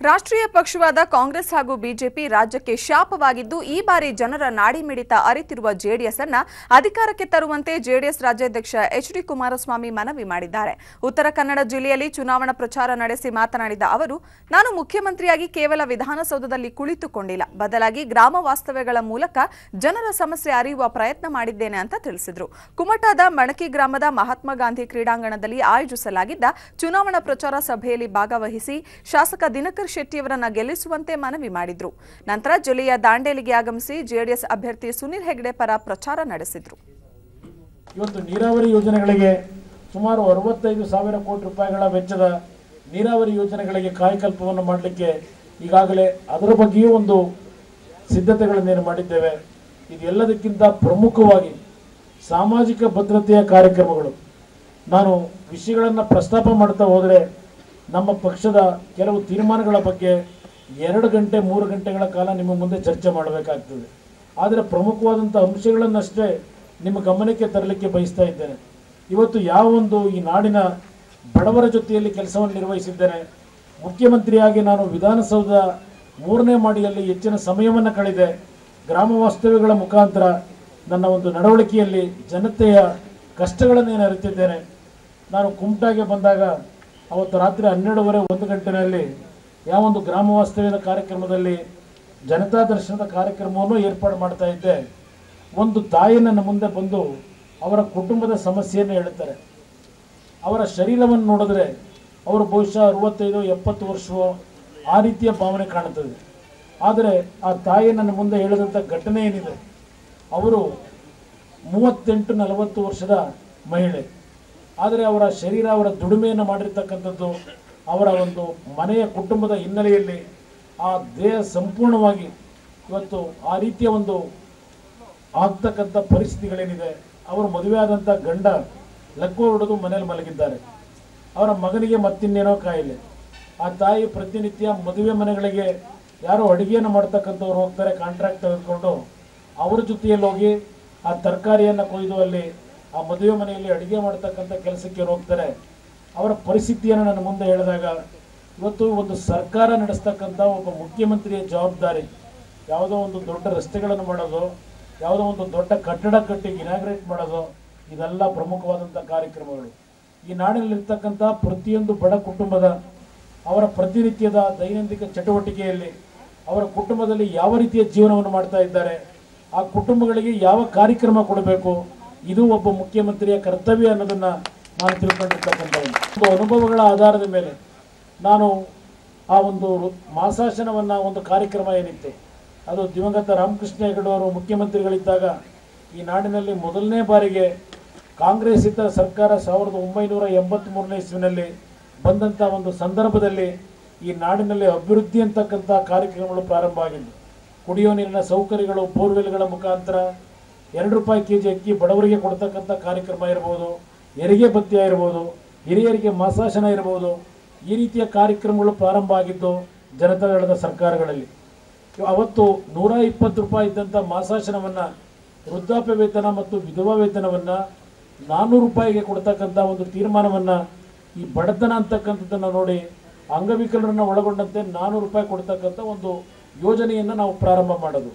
ರಾಷ್ಟ್ರೀಯ ಪಕ್ಷವಾದ ಕಾಂಗ್ರೆಸ್ ಹಾಗೂ ಬಿಜೆಪಿ ರಾಜ್ಯಕ್ಕೆ ಶಾಪವಾಗಿದ್ದು ಈ ಬಾರಿ ಜನರ ನಾಡಿಮಿಡಿತ ಅರಿತಿರುವ ಜೆಡಿಎಸ್ ಅನ್ನು ಅಧಿಕಾರಕ್ಕೆ ತರುವಂತೆ ಜೆಡಿಎಸ್ ರಾಜ್ಯಾಧ್ಯಕ್ಷ ಎಚ್.ಡಿ. ಕುಮಾರಸ್ವಾಮಿ ಮನವಿ ಮಾಡಿದ್ದಾರೆ. ಉತ್ತರ ಕನ್ನಡ ಜಿಲ್ಲೆಯಲ್ಲಿ ಚುನಾವಣಾ ಪ್ರಚಾರ ನಡೆಸಿ ಮಾತನಾಡಿದ ಅವರು, ನಾನು ಮುಖ್ಯಮಂತ್ರಿಯಾಗಿ ಕೇವಲ ವಿಧಾನಸೌಧದಲ್ಲಿ ಕುಳಿತುಕೊಂಡಿಲ್ಲ, ಬದಲಾಗಿ ಗ್ರಾಮ ವಾಸ್ತವ್ಯಗಳ ಮೂಲಕ ಜನರ ಸಮಸ್ಯೆ ಅರಿಯುವ ಪ್ರಯತ್ನ ಮಾಡಿದ್ದೇನೆ ಅಂತ ತಿಳಿಸಿದರು. ಕುಮಟಾದ ಮಣಕಿ ಗ್ರಾಮದ ಮಹಾತ್ಮ ಗಾಂಧಿ ಕ್ರೀಡಾಂಗಣದಲ್ಲಿ ಆಯೋಜಿಸಲಾಗಿದ್ದ ಚುನಾವಣಾ ಪ್ರಚಾರ ಸಭೆಯಲ್ಲಿ ಭಾಗವಹಿಸಿ ಶಾಸಕ ದಿನಕರ್ ಶೆಟ್ಟಿಯವರನ್ನ ಗೆಲ್ಲಿಸುವಂತೆ ಮನವಿ ಮಾಡಿದ್ರು. ನಂತರ ಜಿಲ್ಲೆಯ ದಾಂಡೇಲಿಗೆ ಆಗಮಿಸಿ ಜೆಡಿಎಸ್ ಅಭ್ಯರ್ಥಿ ಸುನಿಲ್ ಹೆಗ್ಡೆ ಪರ ಪ್ರಚಾರ ನಡೆಸಿದ್ರು. ಇವತ್ತು ನೀರಾವರಿ ಯೋಜನೆಗಳಿಗೆ ಸುಮಾರು 65,000 ಕೋಟಿ ರೂಪಾಯಿಗಳ ವೆಚ್ಚದ ನೀರಾವರಿ ಯೋಜನೆಗಳಿಗೆ ಕಾಯಕಲ್ಪವನ್ನು ಮಾಡಲಿಕ್ಕೆ ಈಗಾಗಲೇ ಅದರ ಬಗ್ಗೆಯೂ ಒಂದು ಸಿದ್ಧತೆಗಳನ್ನು ಮಾಡಿದ್ದೇವೆ. ಇದೆಲ್ಲದಕ್ಕಿಂತ ಪ್ರಮುಖವಾಗಿ ಸಾಮಾಜಿಕ ಭದ್ರತೆಯ ಕಾರ್ಯಕ್ರಮಗಳು. ನಾನು ವಿಷಯಗಳನ್ನು ಪ್ರಸ್ತಾಪ ಮಾಡ್ತಾ ಹೋದರೆ ನಮ್ಮ ಪಕ್ಷದ ಕೆಲವು ತೀರ್ಮಾನಗಳ ಬಗ್ಗೆ 2 ಗಂಟೆ 3 ಗಂಟೆಗಳ ಕಾಲ ನಿಮ್ಮ ಮುಂದೆ ಚರ್ಚೆ ಮಾಡಬೇಕಾಗ್ತದೆ. ಆದರೆ ಪ್ರಮುಖವಾದಂಥ ಅಂಶಗಳನ್ನಷ್ಟೇ ನಿಮ್ಮ ಗಮನಕ್ಕೆ ತರಲಿಕ್ಕೆ ಬಯಸ್ತಾ ಇದ್ದೇನೆ. ಇವತ್ತು ಯಾವೊಂದು ಈ ನಾಡಿನ ಬಡವರ ಜೊತೆಯಲ್ಲಿ ಕೆಲಸವನ್ನು ನಿರ್ವಹಿಸಿದ್ದೇನೆ, ಮುಖ್ಯಮಂತ್ರಿಯಾಗಿ ನಾನು ವಿಧಾನಸೌಧ 3ನೇ ಮಹಡಿಯಲ್ಲಿ ಹೆಚ್ಚಿನ ಸಮಯವನ್ನು ಕಳೆದೆ. ಗ್ರಾಮ ವಾಸ್ತವ್ಯಗಳ ಮುಖಾಂತರ ನನ್ನ ಒಂದು ನಡವಳಿಕೆಯಲ್ಲಿ ಜನತೆಯ ಕಷ್ಟಗಳನ್ನೇನು ಅರಿತಿದ್ದೇನೆ. ನಾನು ಕುಮಟಾಗೆ ಬಂದಾಗ ಅವತ್ತು ರಾತ್ರಿ 12:30 1 ಗಂಟೆಯಲ್ಲಿ ಯಾವೊಂದು ಗ್ರಾಮ ವಾಸ್ತವ್ಯದ ಕಾರ್ಯಕ್ರಮದಲ್ಲಿ ಜನತಾ ದರ್ಶನದ ಕಾರ್ಯಕ್ರಮವನ್ನು ಏರ್ಪಾಡು ಮಾಡ್ತಾ ಇದ್ದೆ. ಒಂದು ತಾಯಿ ನನ್ನ ಮುಂದೆ ಬಂದು ಅವರ ಕುಟುಂಬದ ಸಮಸ್ಯೆಯನ್ನು ಹೇಳ್ತಾರೆ. ಅವರ ಶರೀರವನ್ನು ನೋಡಿದ್ರೆ ಅವರು ಬಹುಶಃ 65-70 ವರ್ಷವೋ ಆ ರೀತಿಯ ಭಾವನೆ ಕಾಣುತ್ತದೆ. ಆದರೆ ಆ ತಾಯಿ ನನ್ನ ಮುಂದೆ ಹೇಳಿದಂಥ ಘಟನೆ ಏನಿದೆ, ಅವರು 38-40 ವರ್ಷದ ಮಹಿಳೆ. ಆದರೆ ಅವರ ಶರೀರ, ಅವರ ದುಡಿಮೆಯನ್ನು ಮಾಡಿರ್ತಕ್ಕಂಥದ್ದು ಅವರ ಒಂದು ಮನೆಯ ಕುಟುಂಬದ ಹಿನ್ನೆಲೆಯಲ್ಲಿ ಆ ದೇಹ ಸಂಪೂರ್ಣವಾಗಿ ಇವತ್ತು ಆ ರೀತಿಯ ಒಂದು ಆಗ್ತಕ್ಕಂಥ ಪರಿಸ್ಥಿತಿಗಳೇನಿದೆ. ಅವರು ಮದುವೆ ಆದಂಥ ಗಂಡ ಲಕ್ವ ಹೊಡೆದು ಮನೇಲಿ ಮಲಗಿದ್ದಾರೆ. ಅವರ ಮಗನಿಗೆ ಮತ್ತಿನ್ನೇನೋ ಕಾಯಿಲೆ. ಆ ತಾಯಿ ಪ್ರತಿನಿತ್ಯ ಮದುವೆ ಮನೆಗಳಿಗೆ ಯಾರೋ ಅಡುಗೆಯನ್ನು ಮಾಡ್ತಕ್ಕಂಥವ್ರು ಹೋಗ್ತಾರೆ, ಕಾಂಟ್ರಾಕ್ಟ್ ತೆಗೆದುಕೊಂಡು ಅವ್ರ ಜೊತೆಯಲ್ಲಿ ಹೋಗಿ ಆ ತರಕಾರಿಯನ್ನು ಕೊಯ್ದು ಅಲ್ಲಿ ಆ ಮದುವೆ ಮನೆಯಲ್ಲಿ ಅಡುಗೆ ಮಾಡ್ತಕ್ಕಂಥ ಕೆಲಸಕ್ಕೆ ಹೋಗ್ತಾರೆ. ಅವರ ಪರಿಸ್ಥಿತಿಯನ್ನು ನನ್ನ ಮುಂದೆ ಹೇಳಿದಾಗ ಇವತ್ತು ಒಂದು ಸರ್ಕಾರ ನಡೆಸ್ತಕ್ಕಂಥ ಒಬ್ಬ ಮುಖ್ಯಮಂತ್ರಿಯ ಜವಾಬ್ದಾರಿ ಯಾವುದೋ ಒಂದು ದೊಡ್ಡ ರಸ್ತೆಗಳನ್ನು ಮಾಡೋದು, ಯಾವುದೋ ಒಂದು ದೊಡ್ಡ ಕಟ್ಟಡ ಕಟ್ಟಿ ಇನಾಗ್ರೇಟ್ ಮಾಡೋದು, ಇದೆಲ್ಲ ಪ್ರಮುಖವಾದಂಥ ಕಾರ್ಯಕ್ರಮಗಳು. ಈ ನಾಡಿನಲ್ಲಿರ್ತಕ್ಕಂಥ ಪ್ರತಿಯೊಂದು ಬಡ ಕುಟುಂಬದ ಅವರ ಪ್ರತಿನಿತ್ಯದ ದೈನಂದಿನ ಚಟುವಟಿಕೆಯಲ್ಲಿ ಅವರ ಕುಟುಂಬದಲ್ಲಿ ಯಾವ ರೀತಿಯ ಜೀವನವನ್ನು ಮಾಡ್ತಾ ಇದ್ದಾರೆ, ಆ ಕುಟುಂಬಗಳಿಗೆ ಯಾವ ಕಾರ್ಯಕ್ರಮ ಕೊಡಬೇಕು, ಇದು ಒಬ್ಬ ಮುಖ್ಯಮಂತ್ರಿಯ ಕರ್ತವ್ಯ ಅನ್ನೋದನ್ನು ನಾನು ತಿಳ್ಕೊಂಡಿರ್ತಕ್ಕಂಥ ಒಂದು ಅನುಭವಗಳ ಆಧಾರದ ಮೇಲೆ ನಾನು ಆ ಒಂದು ಮಾಸಾಶನವನ್ನು ಒಂದು ಕಾರ್ಯಕ್ರಮ ಏನಿತ್ತು, ಅದು ದಿವಂಗತ ರಾಮಕೃಷ್ಣ ಹೆಗಡೆ ಅವರು ಮುಖ್ಯಮಂತ್ರಿಗಳಿದ್ದಾಗ ಈ ನಾಡಿನಲ್ಲಿ ಮೊದಲನೇ ಬಾರಿಗೆ ಕಾಂಗ್ರೆಸ್ ಇದ್ದ ಸರ್ಕಾರ 1983ನೇ ಇಸ್ವಿನಲ್ಲಿ ಬಂದಂಥ ಒಂದು ಸಂದರ್ಭದಲ್ಲಿ ಈ ನಾಡಿನಲ್ಲಿ ಅಭಿವೃದ್ಧಿ ಅಂತಕ್ಕಂಥ ಕಾರ್ಯಕ್ರಮಗಳು ಪ್ರಾರಂಭ ಆಗಿದ್ದು. ಕುಡಿಯೋ ನೀರಿನ ಸೌಕರ್ಯಗಳು, ಬೋರ್ವೆಲ್ಗಳ ಮುಖಾಂತರ 2 ರೂಪಾಯಿ ಕೆಜಿ ಅಕ್ಕಿ ಬಡವರಿಗೆ ಕೊಡ್ತಕ್ಕಂಥ ಕಾರ್ಯಕ್ರಮ ಇರ್ಬೋದು, ಹೆರಿಗೆ ಭತ್ಯೆ ಇರ್ಬೋದು, ಹಿರಿಯರಿಗೆ ಮಾಸಾಶನ ಇರ್ಬೋದು, ಈ ರೀತಿಯ ಕಾರ್ಯಕ್ರಮಗಳು ಪ್ರಾರಂಭ ಆಗಿದ್ದು ಜನತಾದಳದ ಸರ್ಕಾರಗಳಲ್ಲಿ. ಅವತ್ತು 120 ರೂಪಾಯಿ ಇದ್ದಂಥ ಮಾಸಾಶನವನ್ನು, ವೃದ್ಧಾಪ್ಯ ವೇತನ ಮತ್ತು ವಿಧವಾ ವೇತನವನ್ನು 400 ರೂಪಾಯಿಗೆ ಕೊಡ್ತಕ್ಕಂಥ ಒಂದು ತೀರ್ಮಾನವನ್ನು, ಈ ಬಡತನ ಅಂತಕ್ಕಂಥದ್ದನ್ನು ನೋಡಿ ಅಂಗವಿಕಲರನ್ನು ಒಳಗೊಂಡಂತೆ 400 ರೂಪಾಯಿ ಕೊಡ್ತಕ್ಕಂಥ ಒಂದು ಯೋಜನೆಯನ್ನು ನಾವು ಪ್ರಾರಂಭ ಮಾಡೋದು.